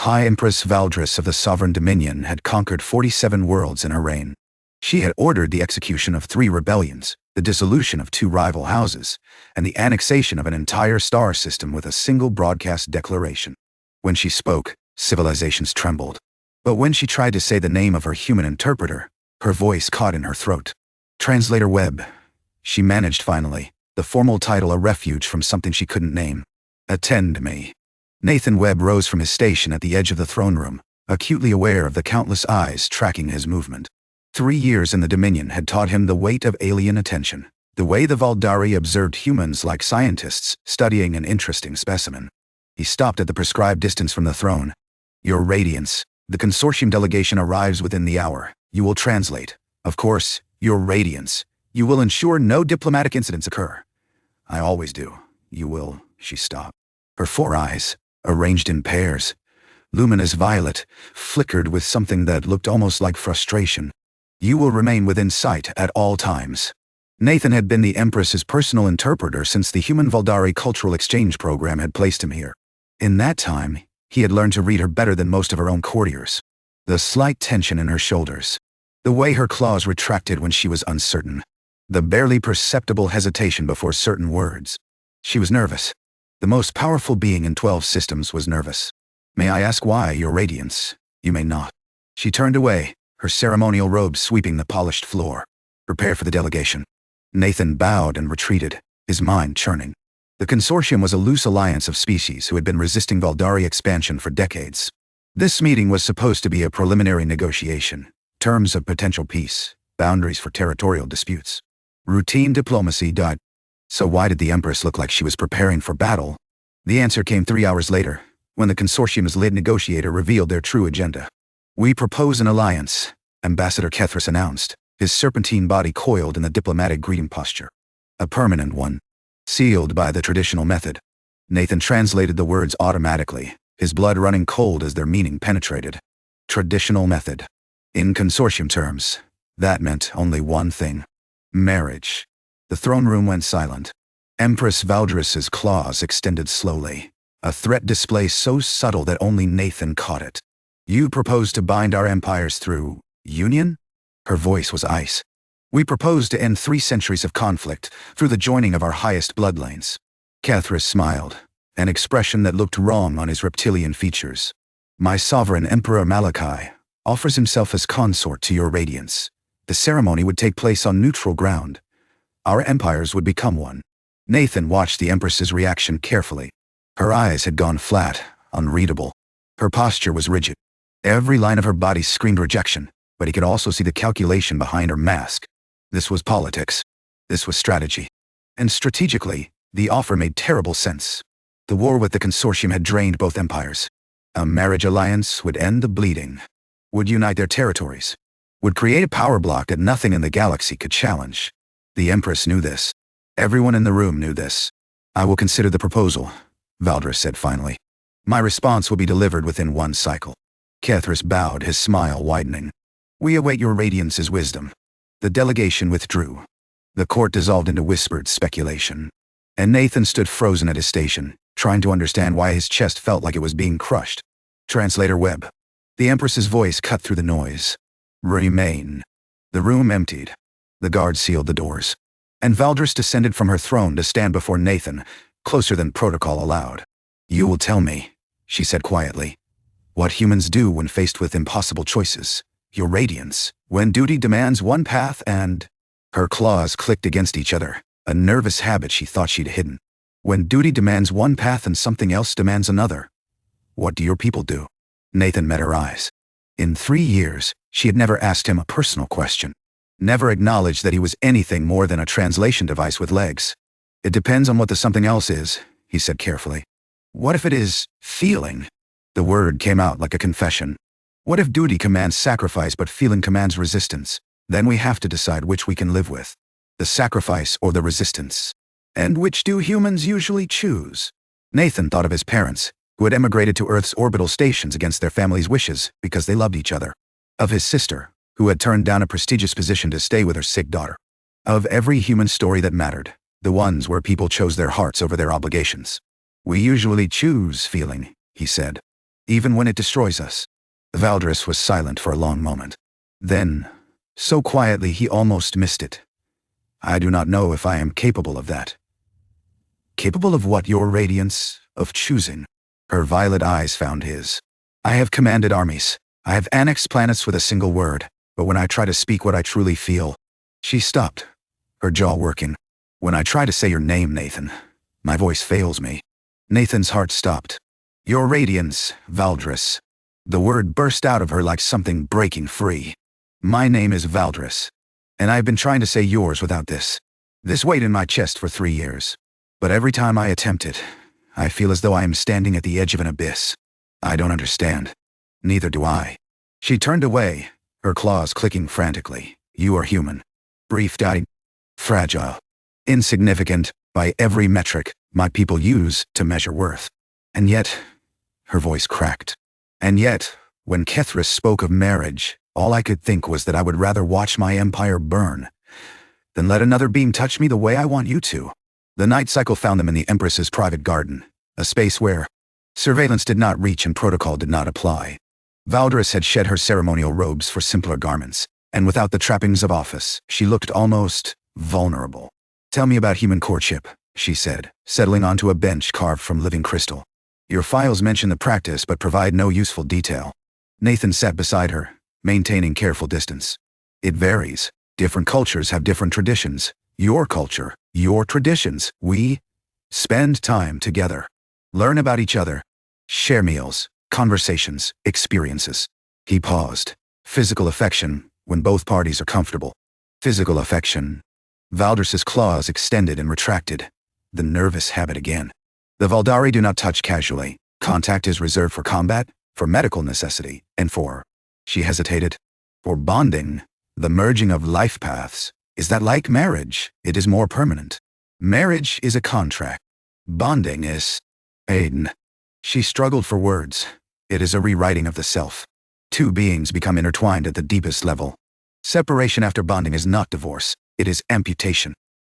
High Empress Valdris of the Sovereign Dominion had conquered 47 worlds in her reign. She had ordered the execution of 3 rebellions, the dissolution of 2 rival houses, and the annexation of an entire star system with a single broadcast declaration. When she spoke, civilizations trembled. But when she tried to say the name of her human interpreter, her voice caught in her throat. Translator Webb. She managed finally, the formal title a refuge from something she couldn't name. Attend me. Nathan Webb rose from his station at the edge of the throne room, acutely aware of the countless eyes tracking his movement. 3 years in the Dominion had taught him the weight of alien attention, the way the Valdari observed humans like scientists studying an interesting specimen. He stopped at the prescribed distance from the throne. Your Radiance, the consortium delegation arrives within the hour. You will translate. Of course, Your Radiance. You will ensure no diplomatic incidents occur. I always do. You will. She stopped. Her 4 eyes, arranged in pairs, luminous violet, flickered with something that looked almost like frustration. You will remain within sight at all times. Nathan had been the Empress's personal interpreter since the Human Valdari Cultural Exchange Program had placed him here. In that time, he had learned to read her better than most of her own courtiers. The slight tension in her shoulders, the way her claws retracted when she was uncertain, the barely perceptible hesitation before certain words. She was nervous. The most powerful being in 12 systems was nervous. May I ask why, Your Radiance? You may not. She turned away, her ceremonial robe sweeping the polished floor. Prepare for the delegation. Nathan bowed and retreated, his mind churning. The consortium was a loose alliance of species who had been resisting Valdari expansion for decades. This meeting was supposed to be a preliminary negotiation, terms of potential peace, boundaries for territorial disputes. Routine diplomacy. So why did the Empress look like she was preparing for battle? The answer came 3 hours later, when the consortium's lead negotiator revealed their true agenda. We propose an alliance, Ambassador Kethris announced, his serpentine body coiled in the diplomatic greeting posture. A permanent one, sealed by the traditional method. Nathan translated the words automatically, his blood running cold as their meaning penetrated. Traditional method. In consortium terms, that meant only one thing. Marriage. The throne room went silent. Empress Valdris's claws extended slowly, a threat display so subtle that only Nathan caught it. You propose to bind our empires through union? Her voice was ice. We propose to end 3 centuries of conflict through the joining of our highest bloodlines. Kethris smiled, an expression that looked wrong on his reptilian features. My sovereign Emperor Malachi offers himself as consort to Your Radiance. The ceremony would take place on neutral ground. Our empires would become one. Nathan watched the Empress's reaction carefully. Her eyes had gone flat, unreadable. Her posture was rigid. Every line of her body screamed rejection, but he could also see the calculation behind her mask. This was politics. This was strategy. And strategically, the offer made terrible sense. The war with the consortium had drained both empires. A marriage alliance would end the bleeding, would unite their territories, would create a power block that nothing in the galaxy could challenge. The Empress knew this. Everyone in the room knew this. I will consider the proposal, Valdris said finally. My response will be delivered within 1 cycle. Kethris bowed, his smile widening. We await Your Radiance's wisdom. The delegation withdrew. The court dissolved into whispered speculation. And Nathan stood frozen at his station, trying to understand why his chest felt like it was being crushed. Translator Webb. The Empress's voice cut through the noise. Remain. The room emptied. The guard sealed the doors. And Valdris descended from her throne to stand before Nathan, closer than protocol allowed. You will tell me, she said quietly, what humans do when faced with impossible choices. Your Radiance, when duty demands one path and... Her claws clicked against each other, a nervous habit she thought she'd hidden. When duty demands one path and something else demands another. What do your people do? Nathan met her eyes. In 3 years, she had never asked him a personal question. Never acknowledged that he was anything more than a translation device with legs. It depends on what the something else is, he said carefully. What if it is feeling? The word came out like a confession. What if duty commands sacrifice but feeling commands resistance? Then we have to decide which we can live with. The sacrifice or the resistance. And which do humans usually choose? Nathan thought of his parents, who had emigrated to Earth's orbital stations against their family's wishes because they loved each other. Of his sister, who had turned down a prestigious position to stay with her sick daughter. Of every human story that mattered, the ones where people chose their hearts over their obligations. We usually choose feeling, he said. even when it destroys us. Valdris was silent for a long moment. Then, so quietly he almost missed it. I do not know if I am capable of that. Capable of what, your radiance? Of choosing? Her violet eyes found his. I have commanded armies. I have annexed planets with a single word, but when I try to speak what I truly feel. She stopped, her jaw working. When I try to say your name, Nathan, my voice fails me. Nathan's heart stopped. Your radiance, Valdris. The word burst out of her like something breaking free. My name is Valdris, and I've been trying to say yours without this weight in my chest for 3 years. But every time I attempt it, I feel as though I am standing at the edge of an abyss. I don't understand. Neither do I. She turned away, her claws clicking frantically. You are human. Brief dying. Fragile. Insignificant, by every metric my people use to measure worth. And yet, her voice cracked. And yet, when Kethris spoke of marriage, all I could think was that I would rather watch my empire burn than let another being touch me the way I want you to. The night cycle found them in the Empress's private garden, a space where surveillance did not reach and protocol did not apply. Valdris had shed her ceremonial robes for simpler garments, and without the trappings of office, she looked almost vulnerable. Tell me about human courtship, she said, settling onto a bench carved from living crystal. Your files mention the practice but provide no useful detail. Nathan sat beside her, maintaining careful distance. It varies. Different cultures have different traditions. Your culture, your traditions. We spend time together. Learn about each other. Share meals, conversations, experiences. He paused. Physical affection, when both parties are comfortable. Physical affection. Valdris's claws extended and retracted. The nervous habit again. The Valdari do not touch casually. Contact is reserved for combat, for medical necessity, and for, she hesitated, for bonding, the merging of life paths. Is that like marriage? It is more permanent. Marriage is a contract. Bonding is Aiden. She struggled for words. It is a rewriting of the self. Two beings become intertwined at the deepest level. Separation after bonding is not divorce. It is amputation.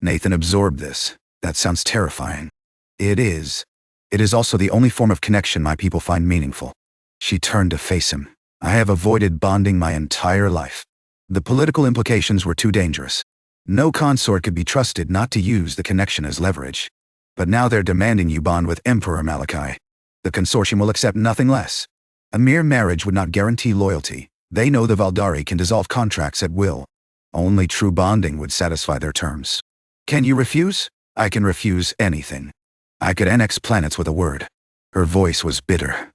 Nathan absorbed this. That sounds terrifying. It is. It is also the only form of connection my people find meaningful. She turned to face him. I have avoided bonding my entire life. The political implications were too dangerous. No consort could be trusted not to use the connection as leverage. But now they're demanding you bond with Emperor Malachi. The consortium will accept nothing less. A mere marriage would not guarantee loyalty. They know the Valdari can dissolve contracts at will. Only true bonding would satisfy their terms. Can you refuse? I can refuse anything. I could annex planets with a word. Her voice was bitter.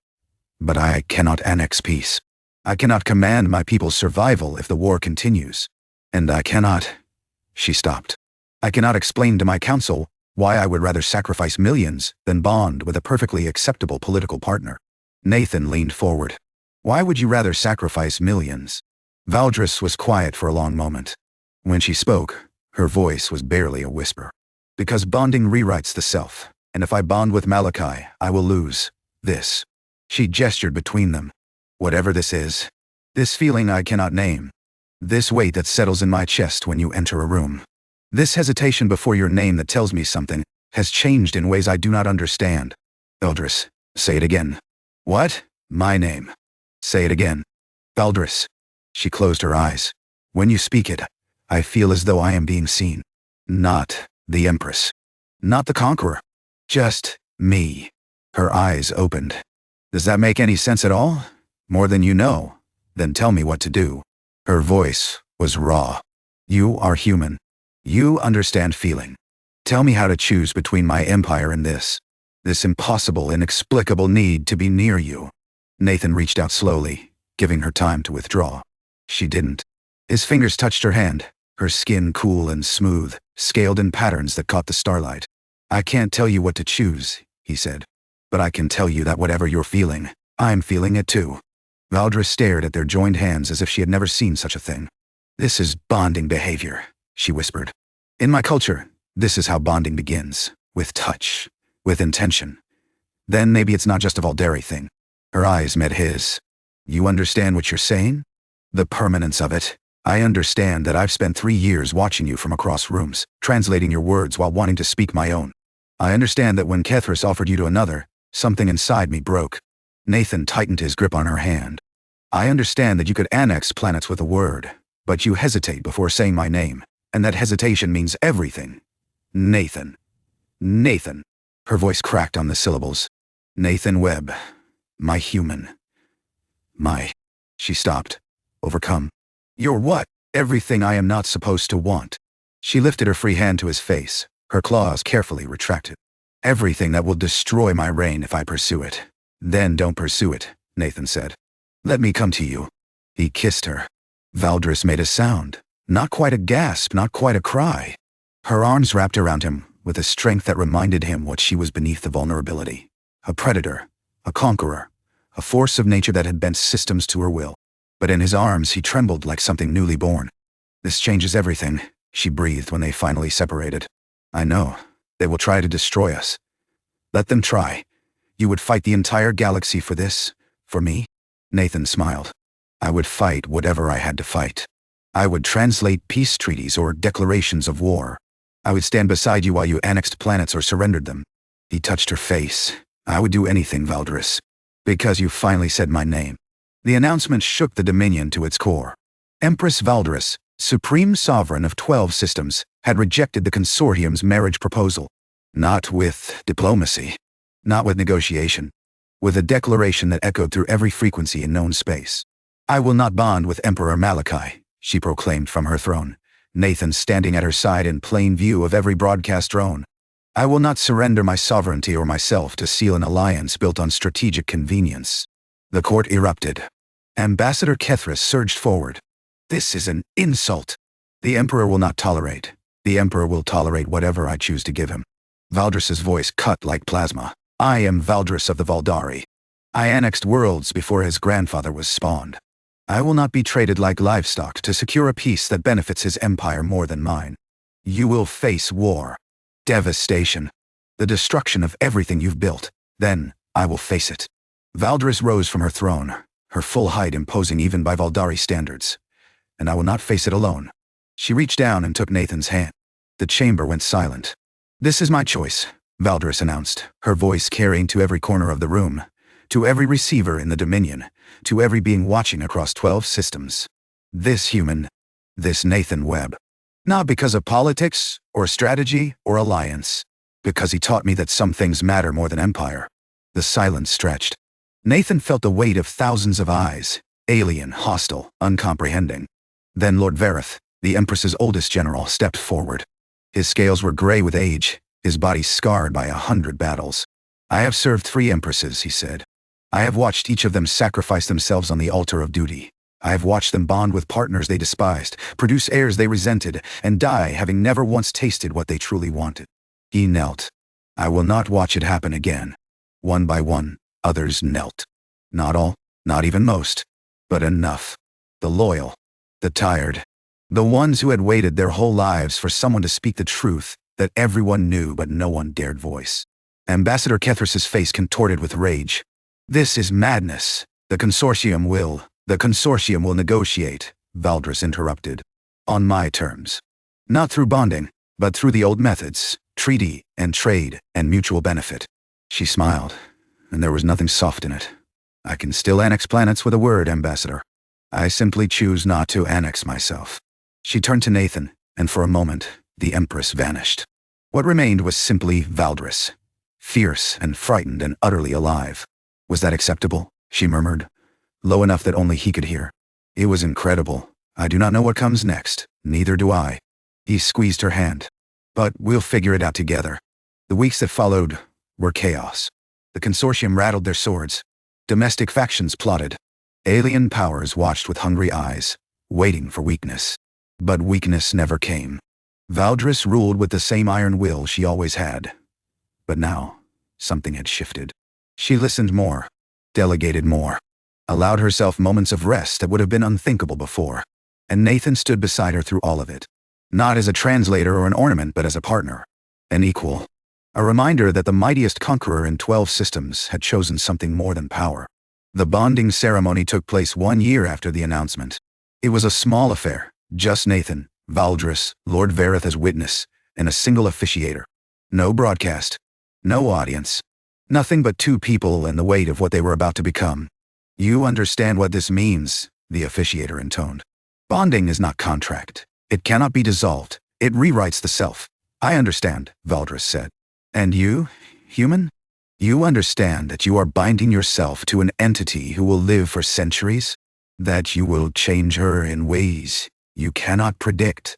But I cannot annex peace. I cannot command my people's survival if the war continues. And I cannot. She stopped. I cannot explain to my council why I would rather sacrifice millions than bond with a perfectly acceptable political partner. Nathan leaned forward. Why would you rather sacrifice millions? Valdris was quiet for a long moment. When she spoke, her voice was barely a whisper. Because bonding rewrites the self, and if I bond with Malachi, I will lose this. She gestured between them. Whatever this is, this feeling I cannot name. This weight that settles in my chest when you enter a room. This hesitation before your name that tells me something has changed in ways I do not understand. Valdris, say it again. What? My name. Say it again. Valdris. She closed her eyes. When you speak it, I feel as though I am being seen. Not the Empress. Not the conqueror. Just me. Her eyes opened. Does that make any sense at all? More than you know? Then tell me what to do. Her voice was raw. You are human. You understand feeling. Tell me how to choose between my empire and this impossible, inexplicable need to be near you. Nathan reached out slowly, giving her time to withdraw. She didn't. His fingers touched her hand, her skin cool and smooth, scaled in patterns that caught the starlight. I can't tell you what to choose, he said. But I can tell you that whatever you're feeling, I'm feeling it too. Valdris stared at their joined hands as if she had never seen such a thing. This is bonding behavior, she whispered. In my culture, this is how bonding begins. With touch. With intention. Then maybe it's not just a Valdari thing. Her eyes met his. You understand what you're saying? The permanence of it. I understand that I've spent 3 years watching you from across rooms, translating your words while wanting to speak my own. I understand that when Kethris offered you to another, something inside me broke. Nathan tightened his grip on her hand. I understand that you could annex planets with a word, but you hesitate before saying my name, and that hesitation means everything. Nathan. Nathan. Her voice cracked on the syllables. Nathan Webb. My human. My. She stopped, overcome. You're what? Everything I am not supposed to want. She lifted her free hand to his face, her claws carefully retracted. Everything that will destroy my reign if I pursue it. Then don't pursue it, Nathan said. Let me come to you. He kissed her. Valdris made a sound. Not quite a gasp, not quite a cry. Her arms wrapped around him with a strength that reminded him what she was beneath the vulnerability. A predator, a conqueror, a force of nature that had bent systems to her will. But in his arms he trembled like something newly born. This changes everything, she breathed when they finally separated. I know. They will try to destroy us. Let them try. You would fight the entire galaxy for this? For me? Nathan smiled. I would fight whatever I had to fight. I would translate peace treaties or declarations of war. I would stand beside you while you annexed planets or surrendered them. He touched her face. I would do anything, Valdris. Because you finally said my name. The announcement shook the Dominion to its core. Empress Valdris, supreme sovereign of 12 systems, had rejected the consortium's marriage proposal. Not with diplomacy. Not with negotiation. With a declaration that echoed through every frequency in known space. I will not bond with Emperor Malachi, she proclaimed from her throne, Nathan standing at her side in plain view of every broadcast drone. I will not surrender my sovereignty or myself to seal an alliance built on strategic convenience. The court erupted. Ambassador Kethris surged forward. This is an insult. The Emperor will not tolerate. The Emperor will tolerate whatever I choose to give him. Valdris's voice cut like plasma. I am Valdris of the Valdari. I annexed worlds before his grandfather was spawned. I will not be traded like livestock to secure a peace that benefits his empire more than mine. You will face war. Devastation. The destruction of everything you've built. Then, I will face it. Valdris rose from her throne, her full height imposing even by Valdari standards. And I will not face it alone. She reached down and took Nathan's hand. The chamber went silent. This is my choice, Valdris announced, her voice carrying to every corner of the room, to every receiver in the Dominion, to every being watching across 12 systems. This human, this Nathan Webb. Not because of politics, or strategy, or alliance. Because he taught me that some things matter more than empire. The silence stretched. Nathan felt the weight of thousands of eyes, alien, hostile, uncomprehending. Then Lord Vareth, the Empress's oldest general, stepped forward. His scales were gray with age, his body scarred by 100 battles. I have served 3 empresses, he said. I have watched each of them sacrifice themselves on the altar of duty. I have watched them bond with partners they despised, produce heirs they resented, and die having never once tasted what they truly wanted. He knelt. I will not watch it happen again. One by one, others knelt. Not all, not even most, but enough. The loyal, the tired, the ones who had waited their whole lives for someone to speak the truth that everyone knew but no one dared voice. Ambassador Kethris's face contorted with rage. This is madness. The consortium will negotiate, Valdris interrupted. On my terms. Not through bonding, but through the old methods, treaty and trade and mutual benefit. She smiled, and there was nothing soft in it. I can still annex planets with a word, Ambassador. I simply choose not to annex myself. She turned to Nathan, and for a moment, the Empress vanished. What remained was simply Valdris. Fierce and frightened and utterly alive. Was that acceptable? She murmured, low enough that only he could hear. It was incredible. I do not know what comes next. Neither do I. He squeezed her hand. But we'll figure it out together. The weeks that followed were chaos. The consortium rattled their swords. Domestic factions plotted. Alien powers watched with hungry eyes, waiting for weakness. But weakness never came. Valdris ruled with the same iron will she always had. But now, something had shifted. She listened more, delegated more, allowed herself moments of rest that would have been unthinkable before. And Nathan stood beside her through all of it. Not as a translator or an ornament, but as a partner. An equal. A reminder that the mightiest conqueror in 12 systems had chosen something more than power. The bonding ceremony took place 1 year after the announcement. It was a small affair, just Nathan, Valdris, Lord Vareth as witness, and a single officiator. No broadcast. No audience. Nothing but two people and the weight of what they were about to become. You understand what this means, the officiator intoned. Bonding is not contract. It cannot be dissolved. It rewrites the self. I understand, Valdris said. And you, human? You understand that you are binding yourself to an entity who will live for centuries? That you will change her in ways you cannot predict,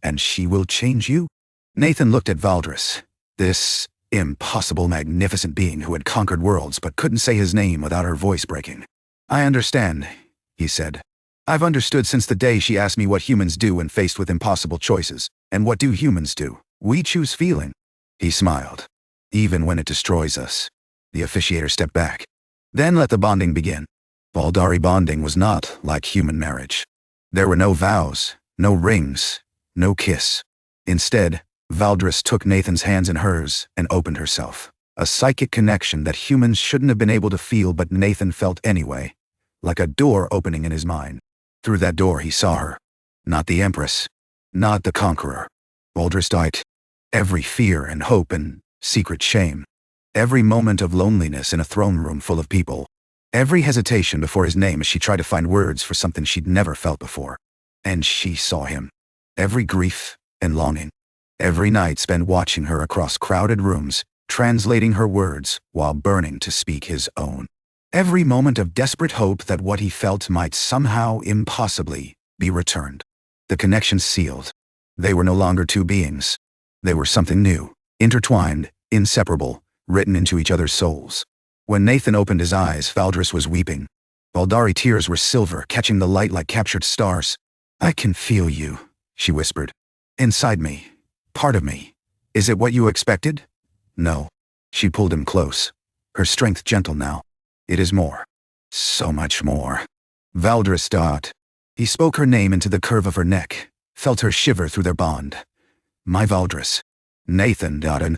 and she will change you? Nathan looked at Valdris, this impossible, magnificent being who had conquered worlds but couldn't say his name without her voice breaking. I understand, he said. I've understood since the day she asked me what humans do when faced with impossible choices. And what do humans do? We choose feeling. He smiled. Even when it destroys us. The officiator stepped back. Then let the bonding begin. Valdari bonding was not like human marriage. There were no vows, no rings, no kiss. Instead, Valdris took Nathan's hands in hers and opened herself. A psychic connection that humans shouldn't have been able to feel, but Nathan felt anyway. Like a door opening in his mind. Through that door he saw her. Not the Empress. Not the conqueror. Valdris died. Every fear and hope and secret shame. Every moment of loneliness in a throne room full of people. Every hesitation before his name as she tried to find words for something she'd never felt before. And she saw him. Every grief and longing. Every night spent watching her across crowded rooms, translating her words while burning to speak his own. Every moment of desperate hope that what he felt might somehow impossibly be returned. The connection sealed. They were no longer two beings. They were something new, intertwined, inseparable, written into each other's souls. When Nathan opened his eyes, Valdris was weeping. Valdari tears were silver, catching the light like captured stars. I can feel you, she whispered. Inside me. Part of me. Is it what you expected? No. She pulled him close. Her strength gentle now. It is more. So much more. Valdris thought. He spoke her name into the curve of her neck, felt her shiver through their bond. My Valdris. Nathan Dodden.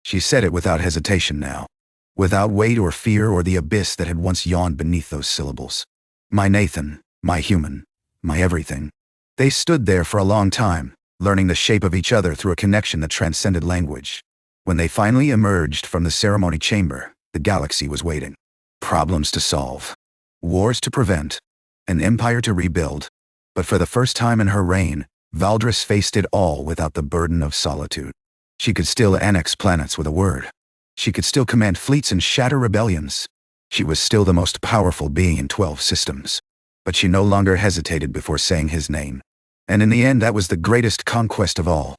She said it without hesitation now. Without weight or fear or the abyss that had once yawned beneath those syllables. My Nathan, my human, my everything. They stood there for a long time, learning the shape of each other through a connection that transcended language. When they finally emerged from the ceremony chamber, the galaxy was waiting. Problems to solve. Wars to prevent. An empire to rebuild. But for the first time in her reign, Valdris faced it all without the burden of solitude. She could still annex planets with a word. She could still command fleets and shatter rebellions. She was still the most powerful being in 12 systems. But she no longer hesitated before saying his name. And in the end, that was the greatest conquest of all.